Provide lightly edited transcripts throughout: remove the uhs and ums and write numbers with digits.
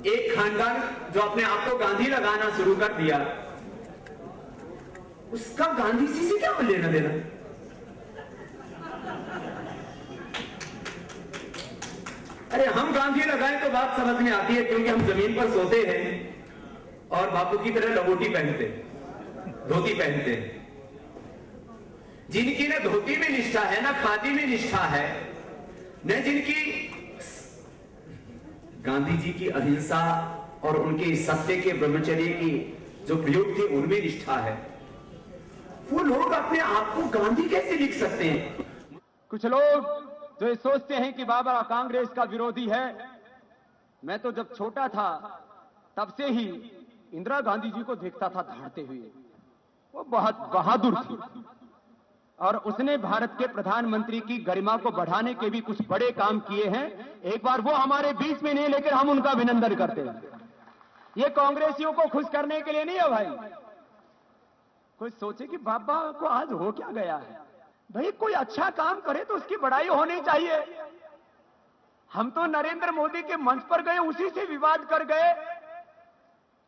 एक खानदान जो अपने आप को गांधी लगाना शुरू कर दिया, उसका गांधी जी से क्या लेना देना? अरे हम गांधी लगाएं तो बात समझ में आती है, क्योंकि हम जमीन पर सोते हैं और बापू की तरह लंगोटी पहनते, धोती पहनते हैं। जिनकी न धोती में निष्ठा है, ना खादी में निष्ठा है, न जिनकी गांधी जी की अहिंसा और उनके सत्य के ब्रह्मचर्य की जो प्रयोग थे उनमें निष्ठा है, वो लोग अपने आप को गांधी कैसे लिख सकते हैं? कुछ लोग जो ये सोचते हैं कि बाबा कांग्रेस का विरोधी है। मैं तो जब छोटा था तब से ही इंदिरा गांधी जी को देखता था दौड़ते हुए। वो बहुत बहादुर थी और उसने भारत के प्रधानमंत्री की गरिमा को बढ़ाने के भी कुछ बड़े काम किए हैं। एक बार वो हमारे बीच में नहीं, लेकिन हम उनका अभिनंदन करते हैं। ये कांग्रेसियों को खुश करने के लिए नहीं है भाई। कोई सोचे कि बाबा को आज हो क्या गया है। भाई कोई अच्छा काम करे तो उसकी बड़ाई होनी चाहिए। हम तो नरेंद्र मोदी के मंच पर गए, उसी से विवाद कर गए,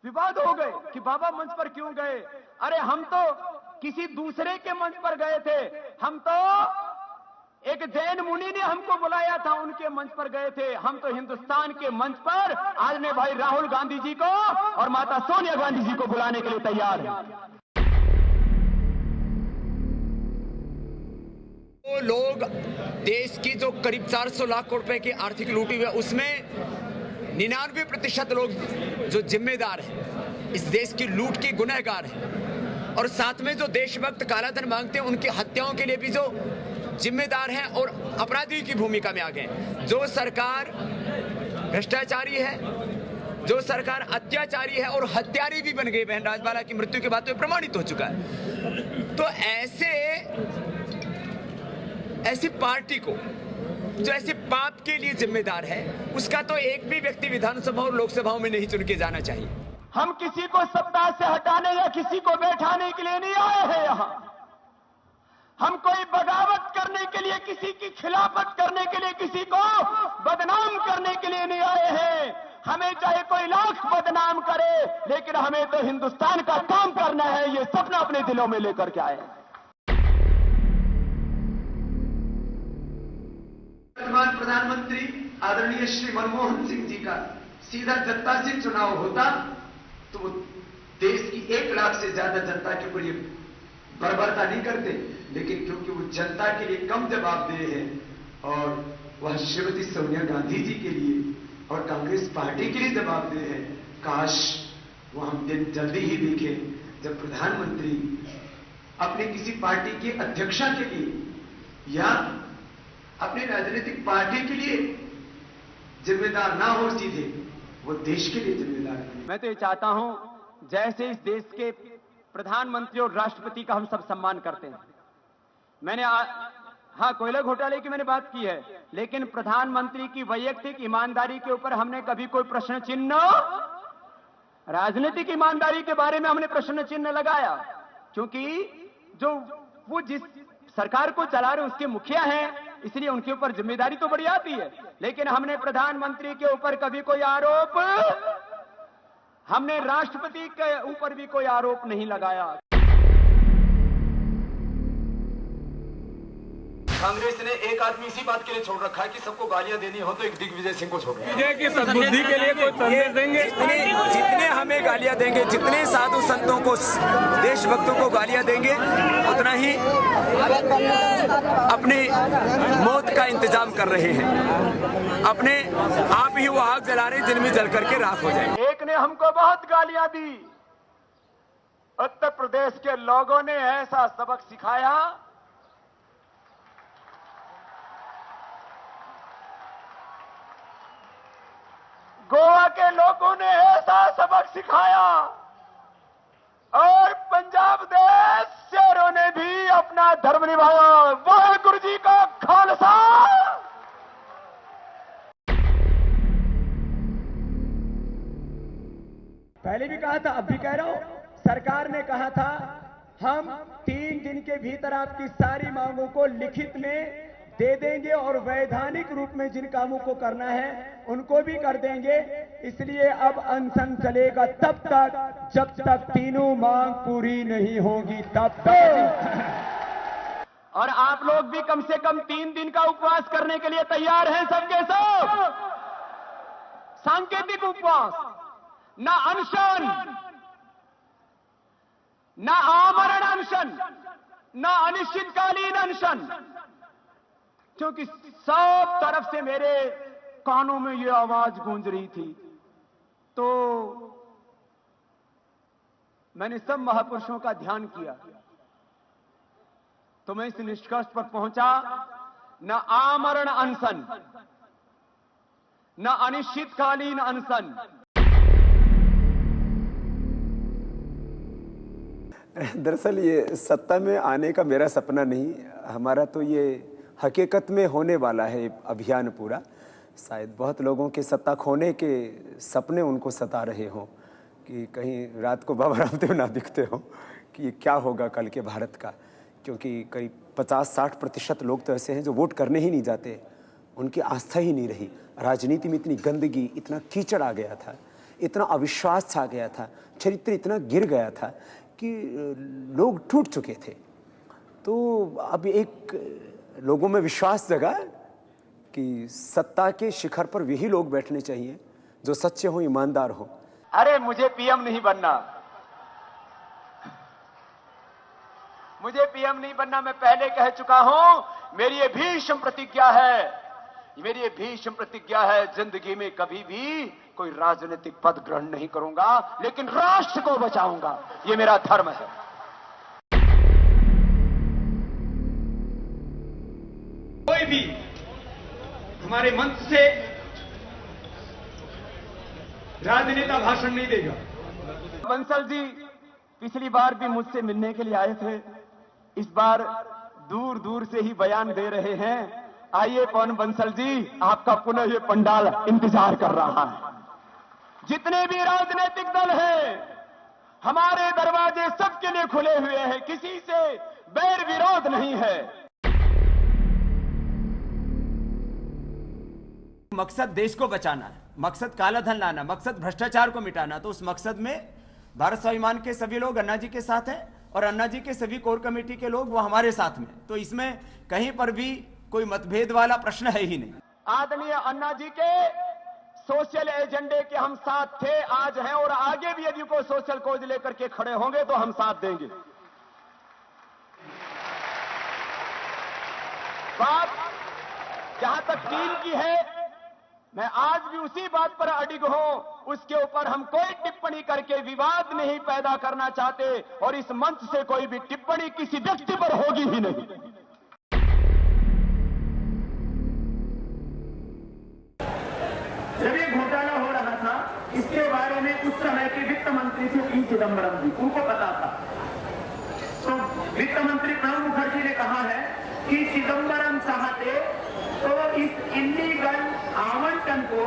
विवाद हो गए कि बाबा मंच पर क्यों गए। अरे हम तो किसी दूसरे के मंच पर गए थे। हम तो एक जैन मुनि ने हमको बुलाया था, उनके मंच पर गए थे। हम तो हिंदुस्तान के मंच पर आज ने भाई राहुल गांधी जी को और माता सोनिया गांधी जी को बुलाने के लिए तैयार है। वो लोग देश की जो करीब 400 लाख करोड़ रुपए की आर्थिक लूटी हुई है, उसमें 99% लोग जो जिम्मेदार हैं, इस देश की लूट की गुनहगार हैं, और साथ में जो देशभक्त कालाधन मांगते हैं उनकी हत्याओं के लिए भी जो जिम्मेदार हैं और अपराधी की भूमिका में आ गए। जो सरकार भ्रष्टाचारी है, जो सरकार अत्याचारी है और हत्यारी भी बन गई, बहन राजबाला की मृत्यु के बाद तो प्रमाणित हो चुका है। तो ऐसी पार्टी को जो ऐसे पाप के लिए जिम्मेदार है, उसका तो एक भी व्यक्ति विधानसभा और लोकसभाओं में नहीं चुन के जाना चाहिए। हम किसी को सत्ता से हटाने या किसी को बैठाने के लिए नहीं आए हैं यहाँ। हम कोई बगावत करने के लिए, किसी की खिलाफत करने के लिए, किसी को बदनाम करने के लिए नहीं आए हैं। हमें चाहे कोई लाख बदनाम करे, लेकिन हमें तो हिंदुस्तान का काम करना है। ये सपना अपने दिलों में लेकर के आए। वर्तमान प्रधानमंत्री आदरणीय श्री मनमोहन सिंह जी का सीधा जनता से चुनाव होता तो वो देश की 1 लाख से ज्यादा जनता के ऊपर ये बर्बरता नहीं करते। लेकिन क्योंकि वो जनता के लिए कम जवाबदेह है और वह श्रीमती सोनिया गांधी जी के लिए और कांग्रेस पार्टी के लिए जवाबदेह है, काश वो हम दिन जल्दी ही देखें जब प्रधानमंत्री अपने किसी पार्टी की अध्यक्षा के लिए या अपनी राजनीतिक पार्टी के लिए जिम्मेदार ना हो, सीधे वो देश के लिए जिम्मेदार है। मैं तो ये चाहता हूं, जैसे इस देश के प्रधानमंत्री और राष्ट्रपति का हम सब सम्मान करते हैं। मैंने हाँ, कोयला घोटाले की मैंने बात की है, लेकिन प्रधानमंत्री की वैयक्तिक ईमानदारी के ऊपर हमने कभी कोई प्रश्न चिन्ह, राजनीतिक ईमानदारी के बारे में हमने प्रश्न चिन्ह लगाया, क्योंकि जो वो जिस सरकार को चला रहे उसके मुखिया हैं, इसलिए उनके ऊपर जिम्मेदारी तो बड़ी आती है। लेकिन हमने प्रधानमंत्री के ऊपर कभी कोई आरोप, हमने राष्ट्रपति के ऊपर भी कोई आरोप नहीं लगाया। कांग्रेस ने एक आदमी इसी बात के लिए छोड़ रखा है कि सबको गालियां देनी हो तो एक दिग्विजय सिंह को छोड़। विजय की सद्बुद्धि के लिए कोई संदेश देंगे? जितने हमें गालियां देंगे, जितने साधु संतों को, देशभक्तों को गालियां देंगे, उतना ही अपने मौत का इंतजाम कर रहे हैं। अपने आप ही वो आग जला रहे हैं जिनमें जल करके राख हो जाए। एक ने हमको बहुत गालियां दी। उत्तर प्रदेश के लोगों ने ऐसा सबक सिखाया, गोवा के लोगों ने ऐसा सबक सिखाया, और पंजाब देश शेरों ने भी अपना धर्म निभाया। वाहेगुरु जी का खालसा। पहले भी कहा था, अब भी कह रहा हूं, सरकार ने कहा था हम 3 दिन के भीतर आपकी सारी मांगों को लिखित में दे देंगे और वैधानिक रूप में जिन कामों को करना है उनको भी कर देंगे। इसलिए अब अनशन चलेगा तब तक जब तक तीनों मांग पूरी नहीं होगी, तब तक। और आप लोग भी कम से कम 3 दिन का उपवास करने के लिए तैयार हैं सबके सब? सांकेतिक उपवास, ना अनशन, ना आमरण अनशन, ना अनिश्चितकालीन अनशन, क्योंकि सब तरफ से मेरे कानों में ये आवाज गूंज रही थी। तो मैंने सब महापुरुषों का ध्यान किया, तो मैं इस निष्कर्ष पर पहुंचा, न आमरण अनशन, न अनिश्चितकालीन अनशन। दरअसल ये सत्ता में आने का मेरा सपना नहीं, हमारा तो ये हकीकत में होने वाला है अभियान पूरा। शायद बहुत लोगों के सत्ता खोने के सपने उनको सता रहे हों कि कहीं रात को बाबा रामदेव ना दिखते हो कि ये क्या होगा कल के भारत का, क्योंकि करीब 50-60% लोग तो ऐसे हैं जो वोट करने ही नहीं जाते, उनकी आस्था ही नहीं रही। राजनीति में इतनी गंदगी, इतना कीचड़ आ गया था, इतना अविश्वास छा गया था, चरित्र इतना गिर गया था कि लोग टूट चुके थे। तो अब एक लोगों में विश्वास जगा कि सत्ता के शिखर पर वही लोग बैठने चाहिए जो सच्चे हो, ईमानदार हो। अरे मुझे पीएम नहीं बनना, मुझे पीएम नहीं बनना, मैं पहले कह चुका हूं। मेरी ये भीष्म प्रतिज्ञा है, मेरी ये भीष्म प्रतिज्ञा है, जिंदगी में कभी भी कोई राजनीतिक पद ग्रहण नहीं करूंगा, लेकिन राष्ट्र को बचाऊंगा, ये मेरा धर्म है। कोई भी हमारे मंच से राजनेता भाषण नहीं देगा। बंसल जी पिछली बार भी मुझसे मिलने के लिए आए थे, इस बार दूर दूर से ही बयान दे रहे हैं। आइए पवन बंसल जी, आपका पुनः ये पंडाल इंतजार कर रहा है। जितने भी राजनीतिक दल हैं, हमारे दरवाजे सबके लिए खुले हुए हैं, किसी से बैर विरोध नहीं है। मकसद देश को बचाना है, मकसद काला धन लाना, मकसद भ्रष्टाचार को मिटाना। तो उस मकसद में भारत स्वाभिमान के सभी लोग अन्ना जी के साथ हैं और अन्ना जी के सभी कोर कमेटी के लोग वो हमारे साथ में। तो इसमें कहीं पर भी कोई मतभेद वाला प्रश्न है ही नहीं। आदरणीय अन्ना जी के सोशल एजेंडे के हम साथ थे, आज हैं और आगे भी यदि कोई सोशल कोज लेकर के खड़े होंगे तो हम साथ देंगे। बात जहां तक टीम की है, मैं आज भी उसी बात पर अडिग हूं, उसके ऊपर हम कोई टिप्पणी करके विवाद नहीं पैदा करना चाहते और इस मंच से कोई भी टिप्पणी किसी व्यक्ति पर होगी ही नहीं। जब ये घोटाला हो रहा था, इसके बारे में उस समय के वित्त मंत्री थे पी चिदम्बरम जी, उनको पता था। तो वित्त मंत्री प्रणब मुखर्जी ने कहा है कि चिदम्बरम चाहते तो इस इलीगल आवंटन को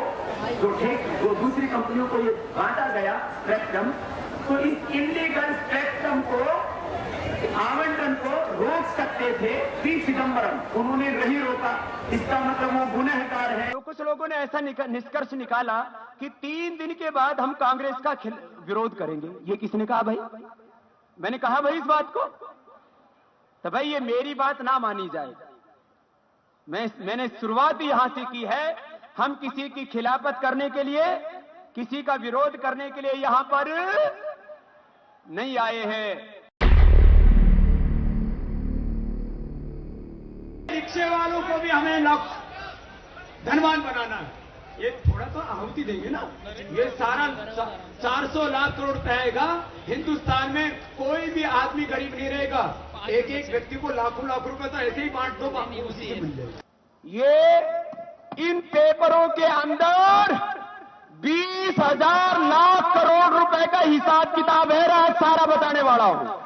जो दूसरी कंपनियों को ये बांटा गया स्पेक्ट्रम, तो इस इलीगल स्पेक्ट्रम को आवंटन को रोक सकते थे पी चिदम्बरम, उन्होंने नहीं रोका। इसका मतलब वो गुनहगार है। तो कुछ लोगों ने ऐसा निष्कर्ष निकाला कि 3 दिन के बाद हम कांग्रेस का विरोध करेंगे। ये किसने कहा भाई? मैंने कहा भाई इस बात को, तो भाई ये मेरी बात ना मानी जाए। मैंने शुरुआत यहां से की है। हम किसी की खिलाफत करने के लिए, किसी का विरोध करने के लिए यहां पर नहीं आए हैं। रिक्शे वालों को भी हमें धनवान बनाना है। ये थोड़ा तो आहुति देंगे ना। ये सारा 400 लाख करोड़ रहेगा। हिंदुस्तान में कोई भी आदमी गरीब नहीं रहेगा। एक एक व्यक्ति को लाखों लाख रुपए तो ऐसे ही बांट दो, बाकी उसी से मिल जाएगा। ये इन पेपरों के अंदर 20,000 लाख करोड़ रुपए का हिसाब किताब है। आज सारा बताने वाला हूं।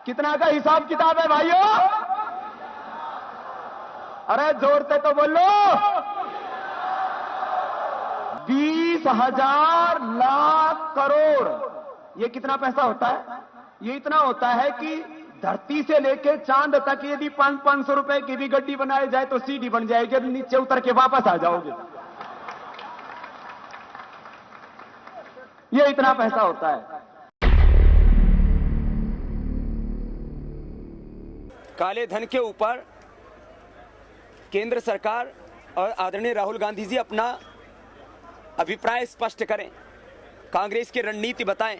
कितना का हिसाब किताब है भाइयों? अरे जोर से तो बोलो। 20,000 लाख करोड़, ये कितना पैसा होता है? ये इतना होता है कि धरती से लेके चांद तक यदि 500 रुपए की भी गड्डी बनाई जाए तो सीढ़ी बन जाएगी, नीचे उतर के वापस आ जाओगे। ये इतना पैसा होता है। काले धन के ऊपर केंद्र सरकार और आदरणीय राहुल गांधी जी अपना अभिप्राय स्पष्ट करें, कांग्रेस की रणनीति बताएं,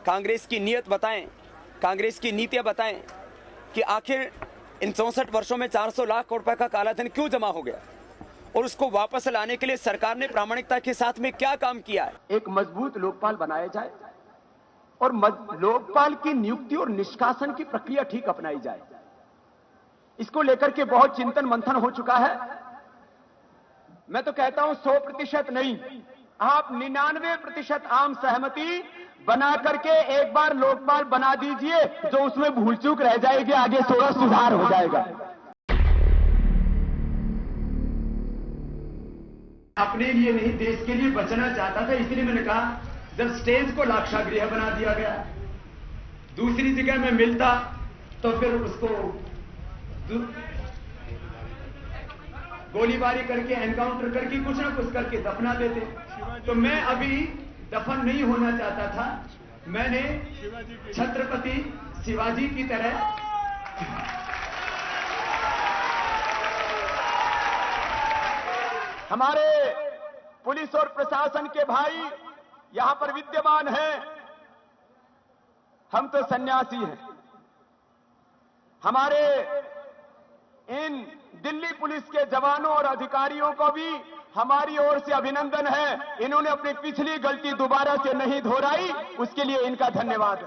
कांग्रेस की नीयत बताएं, कांग्रेस की नीतियां बताएं कि आखिर इन 64 वर्षों में 400 लाख करोड़ रुपए का कालाधन क्यों जमा हो गया और उसको वापस लाने के लिए सरकार ने प्रामाणिकता के साथ में क्या काम किया है। एक मजबूत लोकपाल बनाया जाए और लोकपाल की नियुक्ति और निष्कासन की प्रक्रिया ठीक अपनाई जाए। इसको लेकर के बहुत चिंतन मंथन हो चुका है। मैं तो कहता हूं 100% नहीं, आप 99% आम सहमति बना करके एक बार लोकपाल बना दीजिए, जो उसमें भूल चूक रह जाएगी आगे थोड़ा सुधार हो जाएगा। अपने लिए नहीं देश के लिए बचना चाहता था, इसलिए मैंने कहा जब स्टेज को लाक्षागृह बना दिया गया, दूसरी जगह में मिलता तो फिर उसको गोलीबारी करके एनकाउंटर करके कुछ ना कुछ करके दफना देते। तो मैं अभी दफन नहीं होना चाहता था, मैंने छत्रपति शिवाजी की तरह हमारे पुलिस और प्रशासन के भाई यहां पर विद्यमान हैं। हम तो सन्यासी हैं। हमारे इन दिल्ली पुलिस के जवानों और अधिकारियों को भी हमारी ओर से अभिनंदन है। इन्होंने अपनी पिछली गलती दोबारा से नहीं दोहराई, उसके लिए इनका धन्यवाद है।